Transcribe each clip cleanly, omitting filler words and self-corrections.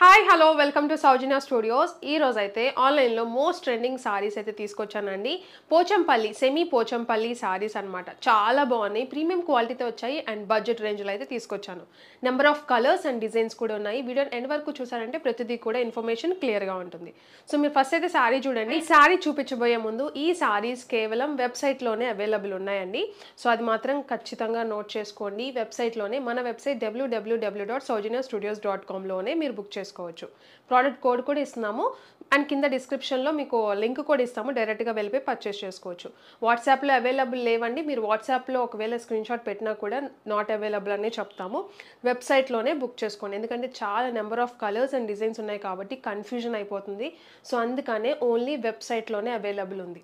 Hi hello welcome to Soujanya studios. ఈ రోజు అయితే ఆన్లైన్లో మోస్ట్ ట్రెండింగ్ సారీస్ అయితే తీసుకొచ్చానండి. పోచంపల్లి సెమీ పోచంపల్లి సారీస్ అనమాట. చాలా బాగున్నాయి, ప్రీమియం క్వాలిటీతో వచ్చాయి అండ్ బడ్జెట్ రేంజ్లో అయితే తీసుకొచ్చాను. Number of colours and designs కూడా ఉన్నాయి. వీడియో ఎండ్ వరకు చూసారంటే ప్రతిదీ కూడా ఇన్ఫర్మేషన్ క్లియర్గా ఉంటుంది. సో మీరు ఫస్ట్ అయితే సారీ చూడండి. ఈ సారీ చూపించబోయే ముందు ఈ సారీస్ కేవలం వెబ్సైట్లోనే అవైలబుల్ ఉన్నాయండి. సో అది మాత్రం ఖచ్చితంగా నోట్ చేసుకోండి. వెబ్సైట్లోనే, మన వెబ్సైట్ www.saujanya-studios.com మీరు బుక్ చేసుకోవచ్చు. ప్రోడక్ట్ కోడ్ కూడా ఇస్తున్నాము అండ్ కింద డిస్క్రిప్షన్లో మీకు లింక్ కూడా ఇస్తాము. డైరెక్ట్గా వెళ్ళిపోయి పర్చేస్ చేసుకోవచ్చు. వాట్సాప్లో అవైలబుల్ లేవండి. మీరు వాట్సాప్లో ఒకవేళ స్క్రీన్ షాట్ పెట్టినా కూడా నాట్ అవైలబుల్ అనే చెప్తాము. వెబ్సైట్లోనే బుక్ చేసుకోండి. ఎందుకంటే చాలా number of colours and designs ఉన్నాయి కాబట్టి కన్ఫ్యూజన్ అయిపోతుంది. సో అందుకనే ఓన్లీ వెబ్సైట్లోనే అవైలబుల్ ఉంది.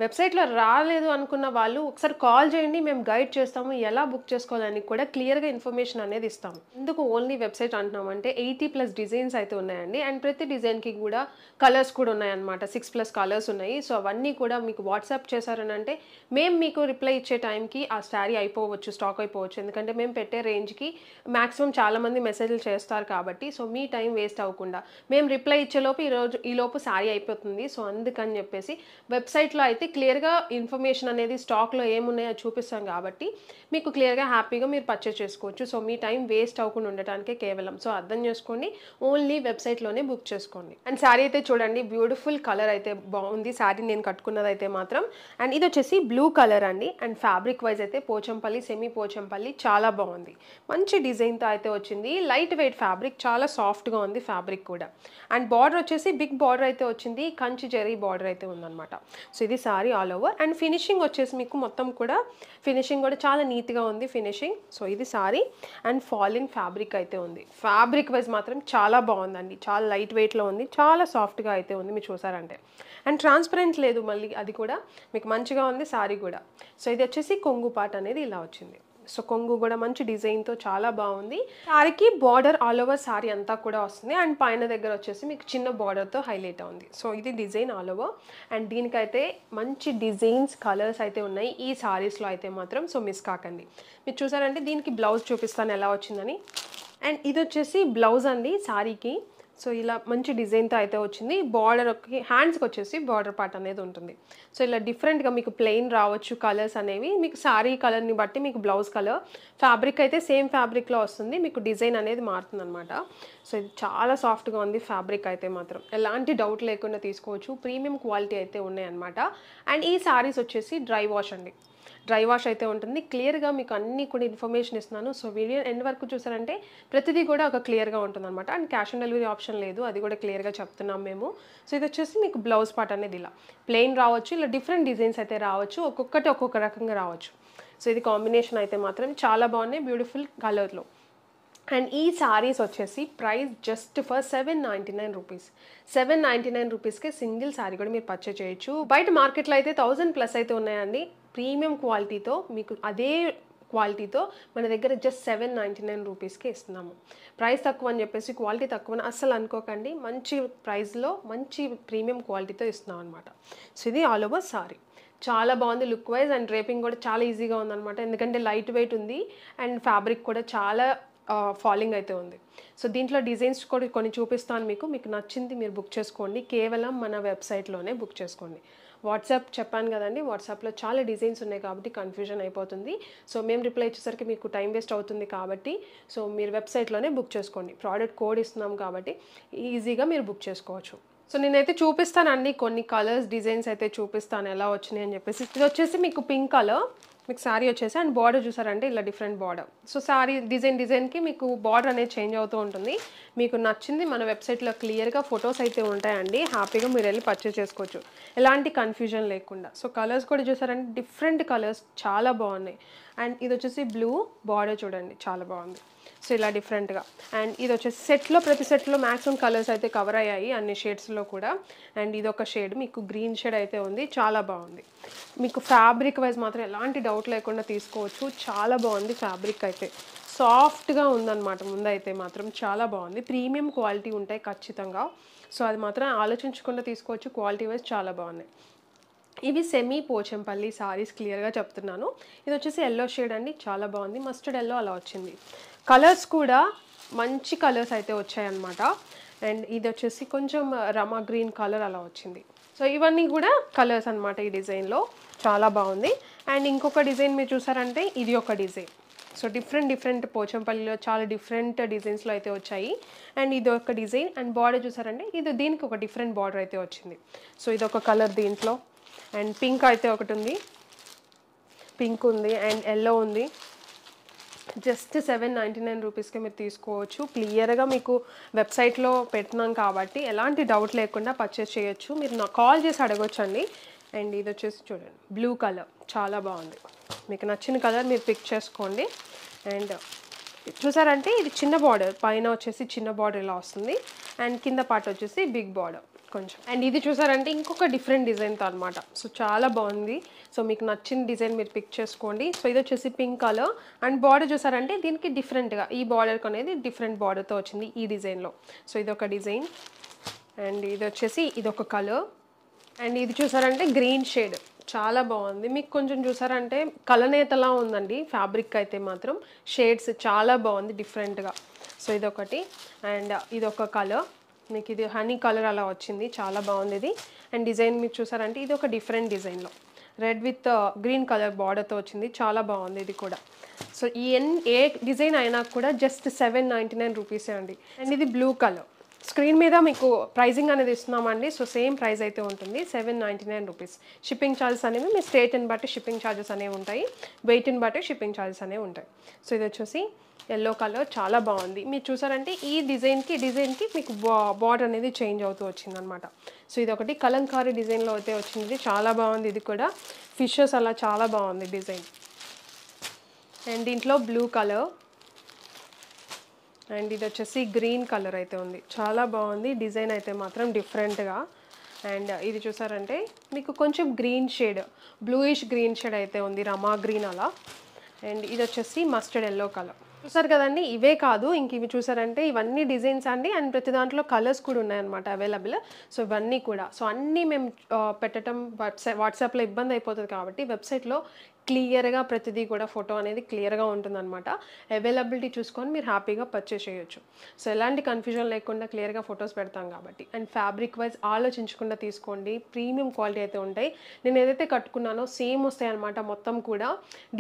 వెబ్సైట్లో రాలేదు అనుకున్న వాళ్ళు ఒకసారి కాల్ చేయండి, మేము గైడ్ చేస్తాము. ఎలా బుక్ చేసుకోవాలని కూడా క్లియర్గా ఇన్ఫర్మేషన్ అనేది ఇస్తాము. ఎందుకు ఓన్లీ వెబ్సైట్ అంటున్నామంటే 80+ డిజైన్స్ అయితే ఉన్నాయండి అండ్ ప్రతి డిజైన్కి కూడా కలర్స్ కూడా ఉన్నాయన్నమాట. 6+ కలర్స్ ఉన్నాయి. సో అవన్నీ కూడా మీకు వాట్సాప్ చేశారని అంటే మేము మీకు రిప్లై ఇచ్చే టైంకి ఆ శారీ అయిపోవచ్చు, స్టాక్ అయిపోవచ్చు. ఎందుకంటే మేము పెట్టే రేంజ్కి మ్యాక్సిమం చాలామంది మెసేజ్లు చేస్తారు కాబట్టి సో మీ టైం వేస్ట్ అవ్వకుండా మేము రిప్లై ఇచ్చేలోపు ఈలోపు శారీ అయిపోతుంది. సో అందుకని చెప్పేసి వెబ్సైట్లో అయితే క్లియర్గా ఇన్ఫర్మేషన్ అనేది స్టాక్లో ఏమున్నాయో చూపిస్తాం కాబట్టి మీకు క్లియర్గా హ్యాపీగా మీరు పర్చేస్ చేసుకోవచ్చు. సో మీ టైం వేస్ట్ అవ్వకుండా ఉండటానికే కేవలం. సో అర్థం చేసుకోండి, ఓన్లీ వెబ్సైట్లోనే బుక్ చేసుకోండి. అండ్ శారీ అయితే చూడండి, బ్యూటిఫుల్ కలర్ అయితే బాగుంది. శారీ నేను కట్టుకున్నది అయితే మాత్రం. అండ్ ఇది వచ్చేసి బ్లూ కలర్ అండి. అండ్ ఫ్యాబ్రిక్ వైజ్ అయితే పోచంపల్లి, సెమీ పోచంపల్లి చాలా బాగుంది. మంచి డిజైన్తో అయితే వచ్చింది. లైట్ వెయిట్ ఫ్యాబ్రిక్, చాలా సాఫ్ట్గా ఉంది ఫ్యాబ్రిక్ కూడా. అండ్ బార్డర్ వచ్చేసి బిగ్ బార్డర్ అయితే వచ్చింది. కంచి జరీ బార్డర్ అయితే ఉందన్నమాట. సో ఇది sorry all over. And finishing వచ్చేసి మీకు మొత్తం కూడా ఫినిషింగ్ కూడా చాలా నీట్గా ఉంది ఫినిషింగ్. సో ఇది సారీ అండ్ ఫాలింగ్ ఫ్యాబ్రిక్ అయితే ఉంది. ఫ్యాబ్రిక్ వైజ్ మాత్రం చాలా బాగుందండి. చాలా లైట్ వెయిట్లో ఉంది, చాలా సాఫ్ట్గా అయితే ఉంది మీరు చూసారంటే. అండ్ ట్రాన్స్పరెంట్ లేదు మళ్ళీ, అది కూడా మీకు మంచిగా ఉంది సారీ కూడా. సో ఇది వచ్చేసి కొంగు పార్ట్ అనేది ఇలా వచ్చింది. సో కొంగు కూడా మంచి డిజైన్తో చాలా బాగుంది. సారీకి బార్డర్ ఆల్ ఓవర్ సారీ అంతా కూడా వస్తుంది అండ్ పైన దగ్గర వచ్చేసి మీకు చిన్న బార్డర్తో హైలైట్ ఉంది. సో ఇది డిజైన్ ఆల్ ఓవర్. అండ్ దీనికైతే మంచి డిజైన్స్, కలర్స్ అయితే ఉన్నాయి ఈ సారీస్లో అయితే మాత్రం. సో మిస్ కాకండి. మీరు చూసారంటే దీనికి బ్లౌజ్ చూపిస్తాను ఎలా వచ్చిందని. అండ్ ఇది వచ్చేసి బ్లౌజ్ అండి సారీకి. సో ఇలా మంచి డిజైన్తో అయితే వచ్చింది. బార్డర్కి హ్యాండ్స్కి వచ్చేసి బార్డర్ పార్ట్ అనేది ఉంటుంది. సో ఇలా డిఫరెంట్గా మీకు ప్లెయిన్ రావచ్చు కలర్స్ అనేవి. మీకు సారీ కలర్ని బట్టి మీకు బ్లౌజ్ కలర్, ఫ్యాబ్రిక్ అయితే సేమ్ ఫ్యాబ్రిక్లో వస్తుంది, మీకు డిజైన్ అనేది మారుతుంది అనమాట. సో ఇది చాలా సాఫ్ట్గా ఉంది ఫ్యాబ్రిక్ అయితే మాత్రం. ఎలాంటి డౌట్ లేకుండా తీసుకోవచ్చు. ప్రీమియం క్వాలిటీ అయితే ఉన్నాయన్నమాట. అండ్ ఈ సారీస్ వచ్చేసి డ్రై వాష్ అండి. డ్రై వాష్ అయితే ఉంటుంది. క్లియర్గా మీకు అన్నీ కూడా ఇన్ఫర్మేషన్ ఇస్తున్నాను. సో వీడియో ఎండ్ వరకు చూసారంటే ప్రతిదీ కూడా ఒక క్లియర్గా ఉంటుంది అనమాట. And cash on delivery option లేదు, అది కూడా క్లియర్గా చెప్తున్నాం మేము. సో ఇది వచ్చేసి మీకు బ్లౌజ్ పార్ట్ అనేది ఇలా ప్లెయిన్ రావచ్చు, ఇలా డిఫరెంట్ డిజైన్స్ అయితే రావచ్చు, ఒక్కొక్కటి ఒక్కొక్క రకంగా రావచ్చు. సో ఇది కాంబినేషన్ అయితే మాత్రం చాలా బాగున్నాయి, బ్యూటిఫుల్ కలర్లో. అండ్ ఈ సారీస్ వచ్చేసి ప్రైస్ జస్ట్ ఫర్ 799 రూపీస్. 799 రూపీస్కే సింగిల్ సారీ కూడా మీరు పర్చేజ్ చేయొచ్చు. బయట మార్కెట్లో అయితే 1000+ అయితే ఉన్నాయండి. ప్రీమియం క్వాలిటీతో మీకు అదే క్వాలిటీతో మన దగ్గర జస్ట్ 799 రూపీస్కే ఇస్తున్నాము. ప్రైస్ తక్కువ అని చెప్పేసి క్వాలిటీ తక్కువ అస్సలు అనుకోకండి. మంచి ప్రైస్లో మంచి ప్రీమియం క్వాలిటీతో ఇస్తున్నాం అనమాట. సో ఇది ఆల్ ఓవర్ సారీ చాలా బాగుంది లుక్ వైజ్. అండ్ డ్రేపింగ్ కూడా చాలా ఈజీగా ఉందన్నమాట. ఎందుకంటే లైట్ వెయిట్ ఉంది అండ్ ఫ్యాబ్రిక్ కూడా చాలా ఫాలింగ్ అయితే ఉంది. సో దీంట్లో డిజైన్స్ కూడా కొన్ని చూపిస్తాను మీకు నచ్చింది మీరు బుక్ చేసుకోండి. కేవలం మన వెబ్సైట్లోనే బుక్ చేసుకోండి. వాట్సాప్ చెప్పాను కదండి, వాట్సాప్లో చాలా డిజైన్స్ ఉన్నాయి కాబట్టి కన్ఫ్యూజన్ అయిపోతుంది. సో మేము రిప్లై ఇచ్చేసరికి మీకు టైం వేస్ట్ అవుతుంది కాబట్టి సో మీరు వెబ్సైట్లోనే బుక్ చేసుకోండి. ప్రోడక్ట్ కోడ్ ఇస్తున్నాం కాబట్టి ఈజీగా మీరు బుక్ చేసుకోవచ్చు. సో నేనైతే చూపిస్తాను అన్ని కొన్ని కలర్స్, డిజైన్స్ అయితే చూపిస్తాను ఎలా వచ్చినాయి అని చెప్పేసి. ఇది వచ్చేసి మీకు పింక్ కలర్, మీకు శారీ వచ్చేసి అండ్ బార్డర్ చూసారంటే ఇలా డిఫరెంట్ బార్డర్. సో శారీ డిజైన్కి మీకు బార్డర్ అనేది చేంజ్ అవుతూ ఉంటుంది. మీకు నచ్చింది మన వెబ్సైట్లో క్లియర్గా ఫొటోస్ అయితే ఉంటాయండి. హ్యాపీగా మీరు వెళ్ళి పర్చేస్ చేసుకోవచ్చు ఎలాంటి కన్ఫ్యూజన్ లేకుండా. సో కలర్స్ కూడా చూసారంటే డిఫరెంట్ కలర్స్ చాలా బాగున్నాయి. అండ్ ఇది వచ్చేసి బ్లూ, బార్డర్ చూడండి చాలా బాగుంది. సో ఇలా డిఫరెంట్గా. అండ్ ఇది వచ్చేసి సెట్లో, ప్రతి సెట్లో మ్యాక్సిమం కలర్స్ అయితే కవర్ అయ్యాయి అన్ని షేడ్స్లో కూడా. అండ్ ఇది ఒక షేడ్ మీకు గ్రీన్ షేడ్ అయితే ఉంది, చాలా బాగుంది. మీకు ఫ్యాబ్రిక్ వైజ్ మాత్రం ఎలాంటి డౌట్ లేకుండా తీసుకోవచ్చు. చాలా బాగుంది ఫ్యాబ్రిక్ అయితే, సాఫ్ట్గా ఉందన్నమాట. ముందైతే మాత్రం చాలా బాగుంది. ప్రీమియం క్వాలిటీ ఉంటాయి ఖచ్చితంగా. సో అది మాత్రం ఆలోచించకుండా తీసుకోవచ్చు. క్వాలిటీ వైజ్ చాలా బాగున్నాయి. ఇవి సెమీ పోచంపల్లి సారీస్, క్లియర్గా చెప్తున్నాను. ఇది వచ్చేసి ఎల్లో షేడ్ అండి, చాలా బాగుంది. మస్టర్డ్ ఎల్లో అలా వచ్చింది. కలర్స్ కూడా మంచి కలర్స్ అయితే వచ్చాయన్నమాట. అండ్ ఇది వచ్చేసి కొంచెం రమా గ్రీన్ కలర్ అలా వచ్చింది. సో ఇవన్నీ కూడా కలర్స్ అనమాట ఈ డిజైన్లో. చాలా బాగుంది. అండ్ ఇంకొక డిజైన్ మీరు చూసారంటే ఇది ఒక డిజైన్. సో డిఫరెంట్ పోచంపల్లిలో చాలా డిఫరెంట్ డిజైన్స్లో అయితే వచ్చాయి. అండ్ ఇది ఒక డిజైన్. అండ్ బార్డర్ చూసారంటే ఇది దీనికి ఒక డిఫరెంట్ బార్డర్ అయితే వచ్చింది. సో ఇది ఒక కలర్ దీంట్లో. అండ్ పింక్ అయితే ఒకటి ఉంది, పింక్ ఉంది అండ్ ఎల్లో ఉంది. జస్ట్ 799 రూపీస్కి మీరు తీసుకోవచ్చు. క్లియర్గా మీకు వెబ్సైట్లో పెట్టినాం కాబట్టి ఎలాంటి డౌట్ లేకుండా పర్చేస్ చేయొచ్చు. మీరు నాకు కాల్ చేసి అడగొచ్చండి. అండ్ ఇది వచ్చేసి చూడండి బ్లూ కలర్, చాలా బాగుంది. మీకు నచ్చిన కలర్ మీరు పిక్ చేసుకోండి. అండ్ చూసారంటే ఇది చిన్న బార్డర్, పైన వచ్చేసి చిన్న బార్డర్ ఇలా వస్తుంది. అండ్ కింద పార్ట్ వచ్చేసి బిగ్ బార్డర్ కొంచెం. అండ్ ఇది చూసారంటే ఇంకొక డిఫరెంట్ డిజైన్తో అనమాట. సో చాలా బాగుంది. సో మీకు నచ్చిన డిజైన్ మీరు పిక్ చేసుకోండి. సో ఇది వచ్చేసి పింక్ కలర్. అండ్ బార్డర్ చూసారంటే దీనికి డిఫరెంట్గా ఈ బార్డర్కి అనేది డిఫరెంట్ బార్డర్తో వచ్చింది ఈ డిజైన్లో. సో ఇది ఒక డిజైన్. అండ్ ఇది వచ్చేసి ఇది ఒక కలర్. అండ్ ఇది చూసారంటే గ్రీన్ షేడ్, చాలా బాగుంది. మీకు కొంచెం చూసారంటే కలనేతలా ఉందండి ఫ్యాబ్రిక్ అయితే మాత్రం. షేడ్స్ చాలా బాగుంది డిఫరెంట్గా. సో ఇదొకటి. అండ్ ఇదొక కలర్, మీకు ఇది హనీ కలర్ అలా వచ్చింది, చాలా బాగుంది ఇది. అండ్ డిజైన్ మీకు చూసారంటే ఇది ఒక డిఫరెంట్ డిజైన్లో రెడ్ విత్ గ్రీన్ కలర్ బార్డర్తో వచ్చింది, చాలా బాగుంది ఇది కూడా. సో ఏ డిజైన్ అయినా కూడా జస్ట్ 799 రూపీసే అండి. అండ్ ఇది బ్లూ కలర్. స్క్రీన్ మీద మీకు ప్రైజింగ్ అనేది ఇస్తున్నామండి. సో సేమ్ ప్రైస్ అయితే ఉంటుంది, 799 రూపీస్. షిప్పింగ్ ఛార్జెస్ అనేవి మీ స్టేట్ని బట్టి షిప్పింగ్ ఛార్జెస్ అనేవి ఉంటాయి, వెయిట్ని బట్టి షిప్పింగ్ ఛార్జెస్ అనేవి ఉంటాయి. సో ఇది వచ్చేసి ఎల్లో కలర్, చాలా బాగుంది. మీరు చూసారంటే ఈ డిజైన్కి మీకు బార్డర్ అనేది చేంజ్ అవుతూ వచ్చిందనమాట. సో ఇది ఒకటి కలంకారీ డిజైన్లో అయితే వచ్చింది, చాలా బాగుంది. ఇది కూడా ఫిషెస్ అలా చాలా బాగుంది డిజైన్. అండ్ దీంట్లో బ్లూ కలర్. అండ్ ఇది వచ్చేసి గ్రీన్ కలర్ అయితే ఉంది, చాలా బాగుంది డిజైన్ అయితే మాత్రం డిఫరెంట్గా. అండ్ ఇది చూసారంటే మీకు కొంచెం green shade, bluish green shade అయితే ఉంది, రమా గ్రీన్ అలా. అండ్ ఇది వచ్చేసి మస్టర్డ్ ఎల్లో కలర్. చూసారు కదండి, ఇవే కాదు ఇంక ఇవి చూసారంటే ఇవన్నీ డిజైన్స్ అండి. అండ్ ప్రతి దాంట్లో కలర్స్ కూడా ఉన్నాయన్నమాట అవైలబుల్. సో ఇవన్నీ కూడా సో అన్నీ మేము పెట్టడం వాట్సాప్లో ఇబ్బంది అయిపోతుంది కాబట్టి వెబ్సైట్లో క్లియర్గా ప్రతిదీ కూడా ఫోటో అనేది క్లియర్గా ఉంటుందన్నమాట. అవైలబిలిటీ చూసుకొని మీరు హ్యాపీగా పర్చేస్ చేయొచ్చు. సో ఎలాంటి కన్ఫ్యూజన్ లేకుండా క్లియర్గా ఫొటోస్ పెడతాం కాబట్టి. అండ్ ఫ్యాబ్రిక్ వైజ్ ఆలోచించకుండా తీసుకోండి, ప్రీమియం క్వాలిటీ అయితే ఉంటాయి. నేను ఏదైతే కట్టుకున్నానో సేమ్ వస్తాయి అనమాట. మొత్తం కూడా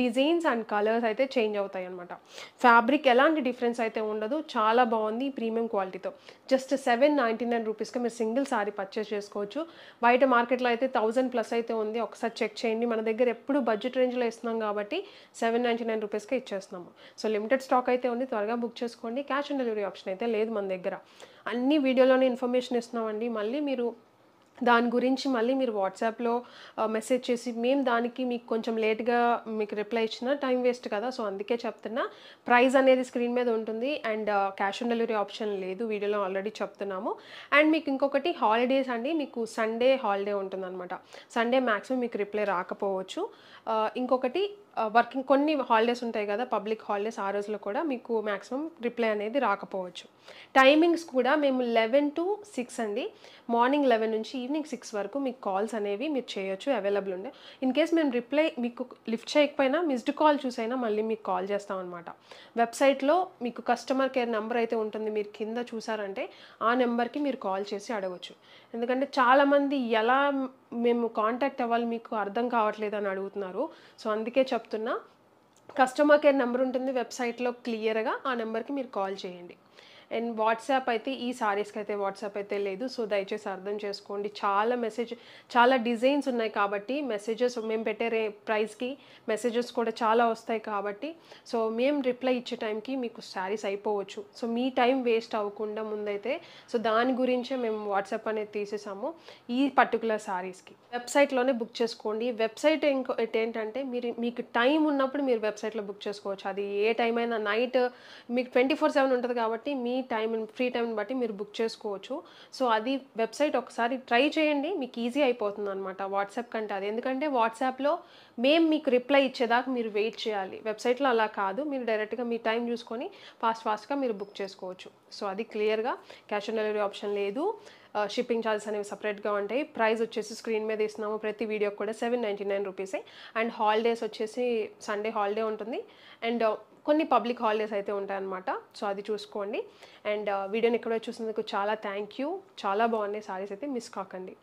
డిజైన్స్ అండ్ కలర్స్ అయితే చేంజ్ అవుతాయి అనమాట. ఫ్యాబ్రిక్ ఎలాంటి డిఫరెన్స్ అయితే ఉండదు, చాలా బాగుంది ప్రీమియం క్వాలిటీతో. జస్ట్ 799 రూపీస్కి మీరు సింగిల్ సారీ పర్చేస్ చేసుకోవచ్చు. బయట మార్కెట్లో అయితే 1000+ అయితే ఉంది, ఒకసారి చెక్ చేయండి. మన దగ్గర ఎప్పుడు బడ్జెట్ రేంజ్లో ఇస్తున్నాం కాబట్టి 799 రూపీస్కే ఇచ్చేస్తున్నాము. సో లిమిటెడ్ స్టాక్ అయితే ఉంది, త్వరగా బుక్ చేసుకోండి. క్యాష్ ఆన్ డెలివరీ ఆప్షన్ అయితే లేదు మన దగ్గర. అన్ని వీడియోలోనే ఇన్ఫర్మేషన్ ఇస్తున్నామండి. మళ్ళీ మీరు దాని గురించి మళ్ళీ మీరు వాట్సాప్లో మెసేజ్ చేసి మేము దానికి మీకు కొంచెం లేట్గా మీకు రిప్లై ఇచ్చిన టైం వేస్ట్ కదా. సో అందుకే చెప్తున్నా, ప్రైస్ అనేది స్క్రీన్ మీద ఉంటుంది. And cash on delivery option లేదు, వీడియోలో ఆల్రెడీ చెప్తున్నాము. అండ్ మీకు ఇంకొకటి హాలిడేస్ అండి, మీకు సండే హాలిడే ఉంటుందన్నమాట. సండే మ్యాక్సిమం మీకు రిప్లై రాకపోవచ్చు. ఇంకొకటి వర్కింగ్ కొన్ని హాలిడేస్ ఉంటాయి కదా, పబ్లిక్ హాలిడేస్, ఆ రోజులో కూడా మీకు మ్యాక్సిమం రిప్లై అనేది రాకపోవచ్చు. టైమింగ్స్ కూడా మేము 11 to 6 అండి. మార్నింగ్ 11 నుంచి ఈవినింగ్ 6 వరకు మీకు కాల్స్ అనేవి మీరు చేయొచ్చు, అవైలబుల్ ఉండే. ఇన్ కేస్ మేము రిప్లై మీకు లిఫ్ట్ చేయకపోయినా మిస్డ్ కాల్ చూసైనా మళ్ళీ మీకు కాల్ చేస్తామన్నమాట. వెబ్సైట్లో మీకు కస్టమర్ కేర్ నెంబర్ అయితే ఉంటుంది, మీరు కింద చూసారంటే ఆ నెంబర్కి మీరు కాల్ చేసి అడగవచ్చు. ఎందుకంటే చాలామంది ఎలా మేము కాంటాక్ట్ అవ్వాలి మీకు అర్థం కావట్లేదు అని అడుగుతున్నారు. సో అందుకే చెప్తున్నా, కస్టమర్ కేర్ నెంబర్ ఉంటుంది వెబ్సైట్లో క్లియర్గా, ఆ నెంబర్కి మీరు కాల్ చేయండి. అండ్ వాట్సాప్ అయితే ఈ సారీస్కి అయితే వాట్సాప్ అయితే లేదు. సో దయచేసి అర్థం చేసుకోండి. చాలా డిజైన్స్ ఉన్నాయి కాబట్టి మెసేజెస్ మేము పెట్టే ప్రైస్కి మెసేజెస్ కూడా చాలా వస్తాయి కాబట్టి సో మేము రిప్లై ఇచ్చే టైంకి మీకు శారీస్ అయిపోవచ్చు. సో మీ టైం వేస్ట్ అవ్వకుండా ముందైతే సో దాని గురించే మేము వాట్సాప్ అనేది తీసేసాము ఈ పర్టికులర్ శారీస్కి. వెబ్సైట్లోనే బుక్ చేసుకోండి. వెబ్సైట్ ఏంటంటే మీకు టైం ఉన్నప్పుడు మీరు వెబ్సైట్లో బుక్ చేసుకోవచ్చు. అది ఏ టైం అయినా, నైట్ మీకు 24/7 ఉంటుంది కాబట్టి మీ టైం ఫ్రీ టైంని బట్టి మీరు బుక్ చేసుకోవచ్చు. సో అది వెబ్సైట్ ఒకసారి ట్రై చేయండి, మీకు ఈజీ అయిపోతుంది అనమాట వాట్సాప్ కంటే అది. ఎందుకంటే వాట్సాప్లో మేము మీకు రిప్లై ఇచ్చేదాకా మీరు వెయిట్ చేయాలి, వెబ్సైట్లో అలా కాదు. మీరు డైరెక్ట్గా మీ టైం చూసుకొని ఫాస్ట్గా మీరు బుక్ చేసుకోవచ్చు. సో అది క్లియర్గా క్యాష్ ఆన్ డెలివరీ ఆప్షన్ లేదు. షిప్పింగ్ ఛార్జెస్ అనేవి సపరేట్గా ఉంటాయి. ప్రైస్ వచ్చేసి స్క్రీన్ మీద ఇస్తున్నాము ప్రతి వీడియోకి కూడా 799 రూపీసే. అండ్ హాలిడేస్ వచ్చేసి సండే హాలిడే ఉంటుంది. అండ్ కొన్ని పబ్లిక్ హాలిడేస్ అయితే ఉంటాయన్నమాట. సో అది చూసుకోండి. అండ్ వీడియోని ఎక్కడో చూసినందుకు చాలా థ్యాంక్ యూ. చాలా బాగున్నాయి సారీస్ అయితే, మిస్ కాకండి.